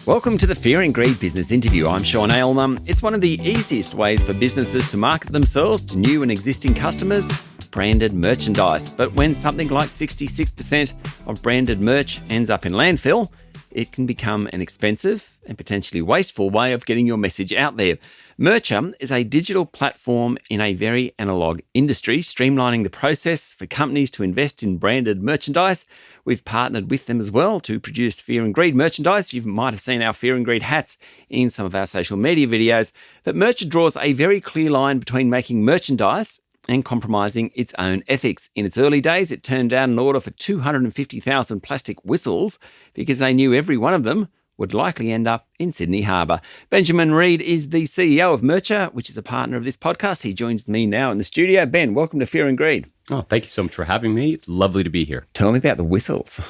Welcome to the Fear and Greed Business Interview. I'm Sean Aylmer. It's one of the easiest ways for businesses to market themselves to new and existing customers, branded merchandise. But when something like 66% of branded merch ends up in landfill, it can become an expensive and potentially wasteful way of getting your message out there. Mercher is a digital platform in a very analog industry, streamlining the process for companies to invest in branded merchandise. We've partnered with them as well to produce Fear and Greed merchandise. You might have seen our Fear and Greed hats in some of our social media videos. But Mercher draws a very clear line between making merchandise and compromising its own ethics. In its early days, it turned down an order for 250,000 plastic whistles because they knew every one of them would likely end up in Sydney Harbour. Benjamin Reid is the CEO of Mercher, which is a partner of this podcast. He joins me now in the studio. Ben, welcome to Fear and Greed. Oh, thank you so much for having me. It's lovely to be here. Tell me about the whistles.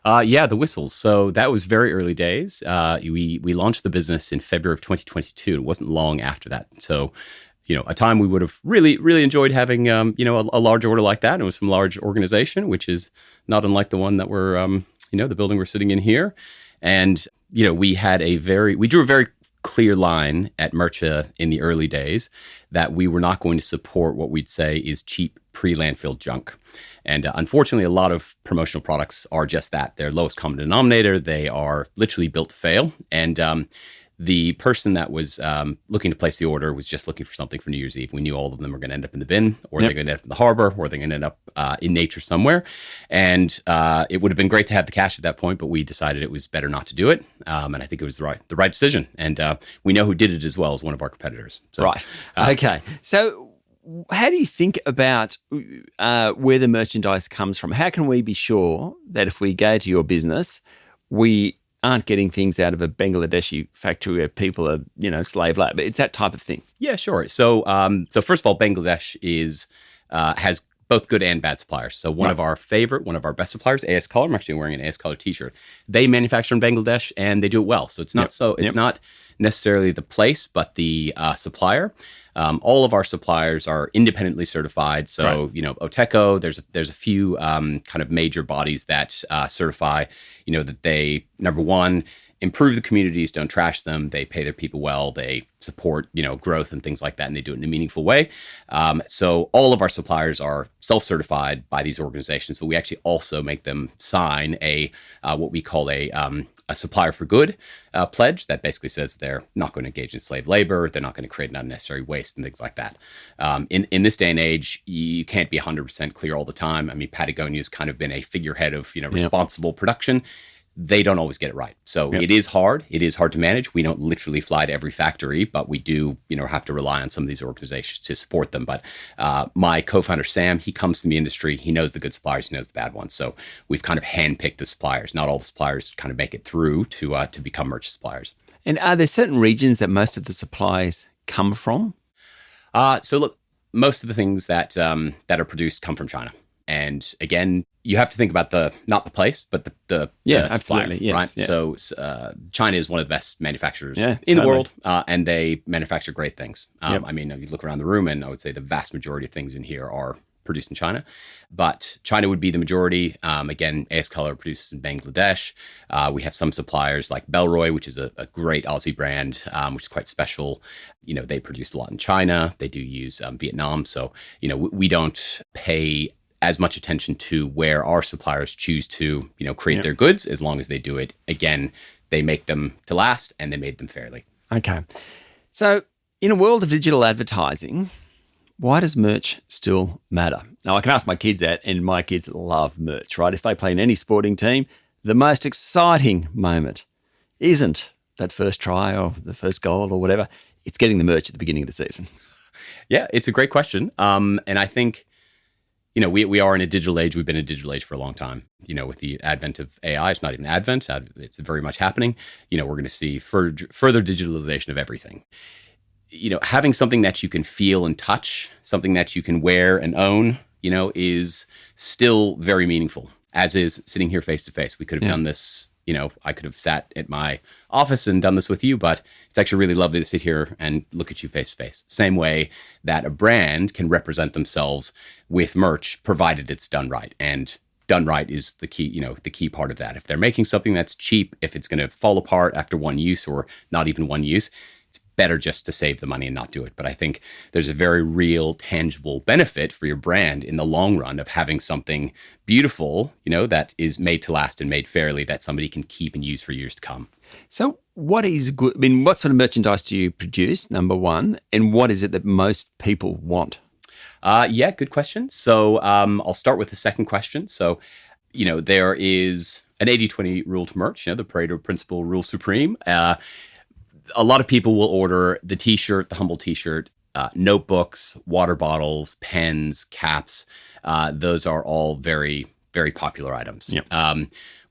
The whistles. So that was very early days. We launched the business in February of 2022. It wasn't long after that. So, a time we would have really enjoyed having, a large order like that. And it was from a large organization, which is not unlike the one that we're, the building we're sitting in here. And, we drew a very clear line at Mercher in the early days that we were not going to support what we'd say is cheap pre-landfill junk. And unfortunately, a lot of promotional products are just that. They're lowest common denominator. They are literally built to fail. And the person that was looking to place the order was just looking for something for New Year's Eve. We knew all of them were going to end up in the bin, or they're going to end up in the harbor, or they're going to end up in nature somewhere. And it would have been great to have the cash at that point, but we decided it was better not to do it. And I think it was the right decision. And we know who did it as well as one of our competitors. So, right. Okay. So how do you think about where the merchandise comes from? How can we be sure that if we go to your business, we aren't getting things out of a Bangladeshi factory where people are, slave labor? It's that type of thing. Yeah, sure. So first of all, Bangladesh has both good and bad suppliers. So one of our best suppliers, AS Color, I'm actually wearing an AS Color t-shirt. They manufacture in Bangladesh and they do it well. So it's not not necessarily the place, but the supplier. All of our suppliers are independently certified. So, OTECO, there's a few kind of major bodies that certify, that they, number one, improve the communities, don't trash them. They pay their people well. They support, growth and things like that, and they do it in a meaningful way. So all of our suppliers are self-certified by these organizations, but we actually also make them sign what we call a supplier for good pledge that basically says they're not going to engage in slave labor, they're not going to create unnecessary waste and things like that. In this day and age, you can't be 100% clear all the time. I mean, Patagonia's kind of been a figurehead of responsible production. They don't always get it right. So it is hard. It is hard to manage. We don't literally fly to every factory, but we do, have to rely on some of these organizations to support them. But my co-founder, Sam, he comes from the industry. He knows the good suppliers. He knows the bad ones. So we've kind of handpicked the suppliers. Not all the suppliers kind of make it through to become Mercher suppliers. And are there certain regions that most of the supplies come from? So look, most of the things that are produced come from China. And again, you have to think about not the place, but the absolutely, supplier, yes, right? Yeah. So China is one of the best manufacturers in the world, and they manufacture great things. Yep. I mean, if you look around the room, and I would say the vast majority of things in here are produced in China, but China would be the majority. Again, AS Color produces in Bangladesh. We have some suppliers like Bellroy, which is a great Aussie brand, which is quite special. They produce a lot in China. They do use Vietnam. So, we don't pay as much attention to where our suppliers choose to, create their goods, as long as they do it. Again, they make them to last and they made them fairly. Okay. So in a world of digital advertising, why does merch still matter? Now, I can ask my kids that, and my kids love merch, right? If they play in any sporting team, the most exciting moment isn't that first try or the first goal or whatever. It's getting the merch at the beginning of the season. Yeah, it's a great question. And I think, we are in a digital age. We've been in a digital age for a long time. With the advent of AI, it's not even advent. It's very much happening. We're going to see further digitalization of everything. Having something that you can feel and touch, something that you can wear and own, is still very meaningful, as is sitting here face to face. We could have done this I could have sat at my office and done this with you, but it's actually really lovely to sit here and look at you face to face. Same way that a brand can represent themselves with merch, provided it's done right. And done right is the key, the key part of that. If they're making something that's cheap, if it's going to fall apart after one use or not even one use, it's better just to save the money and not do it. But I think there's a very real, tangible benefit for your brand in the long run of having something beautiful, that is made to last and made fairly that somebody can keep and use for years to come. So what is good? I mean, what sort of merchandise do you produce, number one, and what is it that most people want? Yeah, good question. So I'll start with the second question. So, there is an 80-20 rule to merch, the Pareto principle rule supreme. A lot of people will order the t-shirt, the Humble t-shirt, notebooks, water bottles, pens, caps. Those are all very, very popular items. Yep.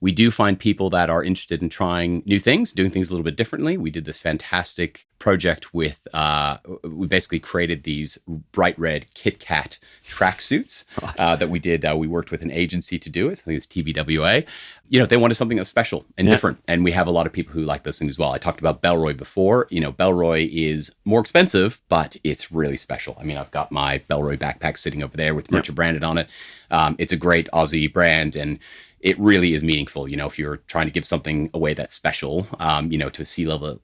We do find people that are interested in trying new things, doing things a little bit differently. We did this fantastic project with, we basically created these bright red Kit Kat tracksuits that we did. We worked with an agency to do it. I think it's TBWA. They wanted something that was special and different. And we have a lot of people who like those things as well. I talked about Bellroy before. Bellroy is more expensive, but it's really special. I mean, I've got my Bellroy backpack sitting over there with Merchant branded on it. It's a great Aussie brand, and it really is meaningful. If you're trying to give something away that's special, to a C-level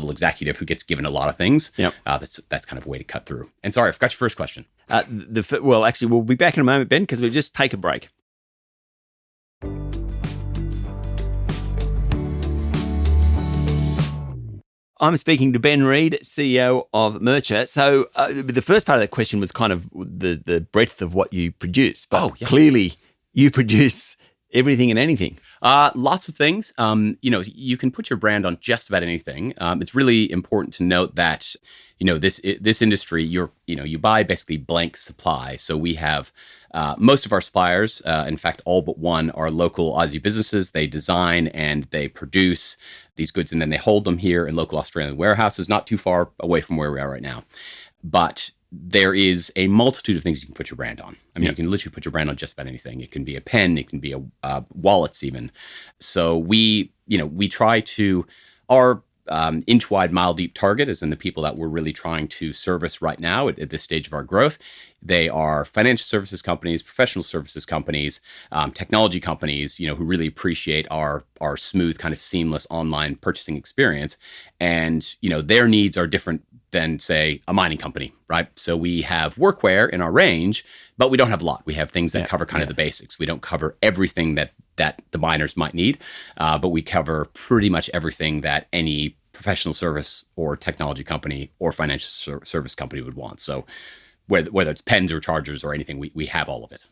executive who gets given a lot of things, that's kind of a way to cut through. And sorry, I forgot your first question. Well, actually, we'll be back in a moment, Ben, because we'll just take a break. I'm speaking to Ben Reid, CEO of Mercher. So the first part of that question was kind of the breadth of what you produce. But clearly you produce everything and anything. Lots of things. You can put your brand on just about anything. It's really important to note that, this industry, you buy basically blank supply. So we have most of our suppliers, in fact, all but one, are local Aussie businesses. They design and they produce these goods, and then they hold them here in local Australian warehouses, not too far away from where we are right now. But there is a multitude of things you can put your brand on. I mean, you can literally put your brand on just about anything. It can be a pen, it can be a wallets even. So we try to, our inch wide, mile deep target is in the people that we're really trying to service right now at this stage of our growth. They are financial services companies, professional services companies, technology companies, who really appreciate our smooth, kind of seamless online purchasing experience. And, their needs are different than, say, a mining company, right? So we have workwear in our range, but we don't have a lot. We have things that cover kind of the basics. We don't cover everything that the miners might need, but we cover pretty much everything that any professional service or technology company or financial service company would want. So whether it's pens or chargers or anything, we have all of it.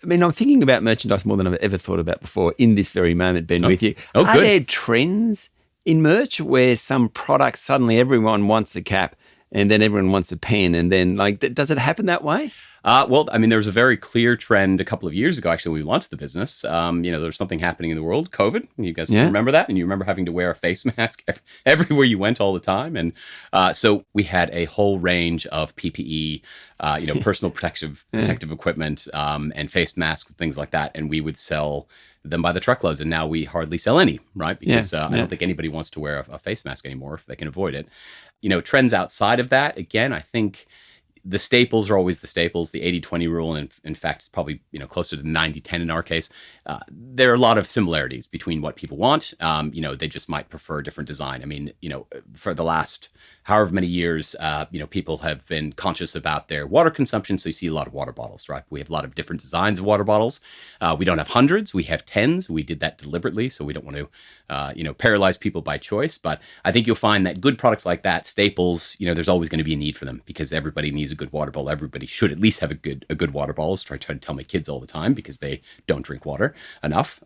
I mean, I'm thinking about merchandise more than I've ever thought about before in this very moment, Ben, with you. Oh, Are good. there trends in merch where some products suddenly everyone wants a cap and then everyone wants a pen, and then does it happen that way? Well, I mean, there was a very clear trend a couple of years ago, actually, when we launched the business. There was something happening in the world, COVID. You guys remember that? And you remember having to wear a face mask everywhere you went all the time. And so we had a whole range of PPE, personal protective equipment, and face masks, things like that. And we would sell them by the truckloads. And now we hardly sell any, right? Because I don't think anybody wants to wear a face mask anymore if they can avoid it. Trends outside of that, again, I think the staples are always the staples. The 80-20 rule, and in fact, it's probably closer to 90-10 in our case. There are a lot of similarities between what people want. They just might prefer a different design. I mean, for the last however many years, people have been conscious about their water consumption. So you see a lot of water bottles, right? We have a lot of different designs of water bottles. We don't have hundreds. We have tens. We did that deliberately, so we don't want to, paralyze people by choice. But I think you'll find that good products like that, staples, there's always going to be a need for them because everybody needs a good water bottle. Everybody should at least have a good water bottle. I try to tell my kids all the time because they don't drink water enough.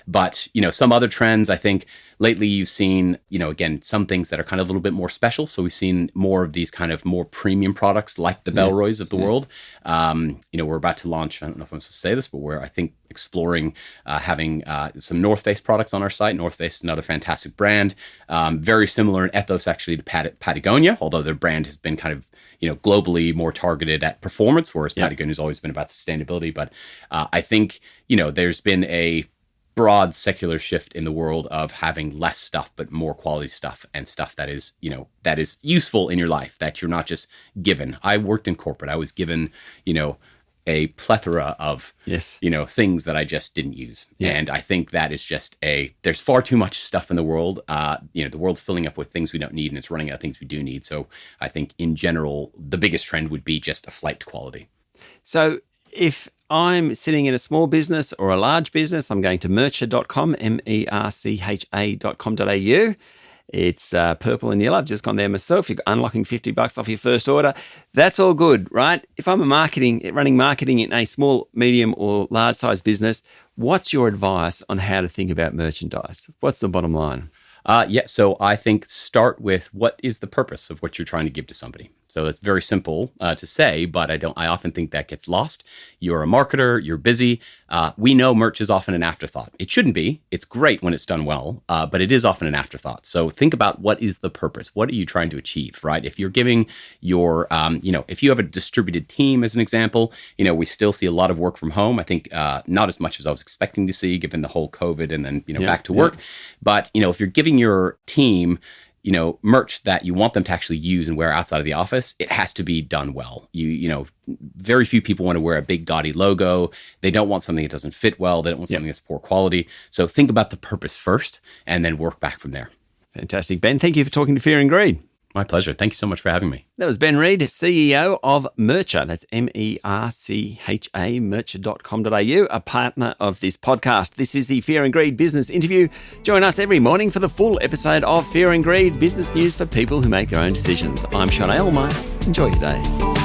But some other trends, I think lately you've seen, again, some things that are kind of a little bit more special. So we've seen more of these kind of more premium products like the Bellroys of the world. We're about to launch, I don't know if I'm supposed to say this, but we're, I think, exploring having some North Face products on our site. North Face is another fantastic brand, very similar in ethos actually to Patagonia, although their brand has been kind of globally more targeted at performance, whereas Patagonia has always been about sustainability. But I think there's been a broad secular shift in the world of having less stuff but more quality stuff, and stuff that is that is useful in your life, that you're not just given. I worked in corporate. I was given a plethora of Yes. things that I just didn't use. Yeah. And I think that is just there's far too much stuff in the world. The world's filling up with things we don't need, and it's running out of things we do need. So I think in general, the biggest trend would be just a flight to quality. So if I'm sitting in a small business or a large business, I'm going to mercha.com, mercha.com.au. It's purple and yellow. I've just gone there myself. You're unlocking $50 off your first order. That's all good, right? If I'm running marketing in a small, medium, or large size business, what's your advice on how to think about merchandise? What's the bottom line? So I think start with what is the purpose of what you're trying to give to somebody. So it's very simple to say, but I often think that gets lost. You're a marketer, you're busy. We know merch is often an afterthought. It shouldn't be. It's great when it's done well, but it is often an afterthought. So think about what is the purpose? What are you trying to achieve, right? If you're giving if you have a distributed team, as an example, we still see a lot of work from home. I think not as much as I was expecting to see, given the whole COVID and then, back to work. But, if you're giving your team merch that you want them to actually use and wear outside of the office, it has to be done well. Very few people want to wear a big gaudy logo. They don't want something that doesn't fit well. They don't want something that's poor quality. So think about the purpose first and then work back from there. Fantastic. Ben, thank you for talking to Fear and Greed. My pleasure. Thank you so much for having me. That was Ben Reid, CEO of Mercha. That's Mercha, mercha.com.au, a partner of this podcast. This is the Fear and Greed business interview. Join us every morning for the full episode of Fear and Greed, business news for people who make their own decisions. I'm Sean Aylmer. Enjoy your day.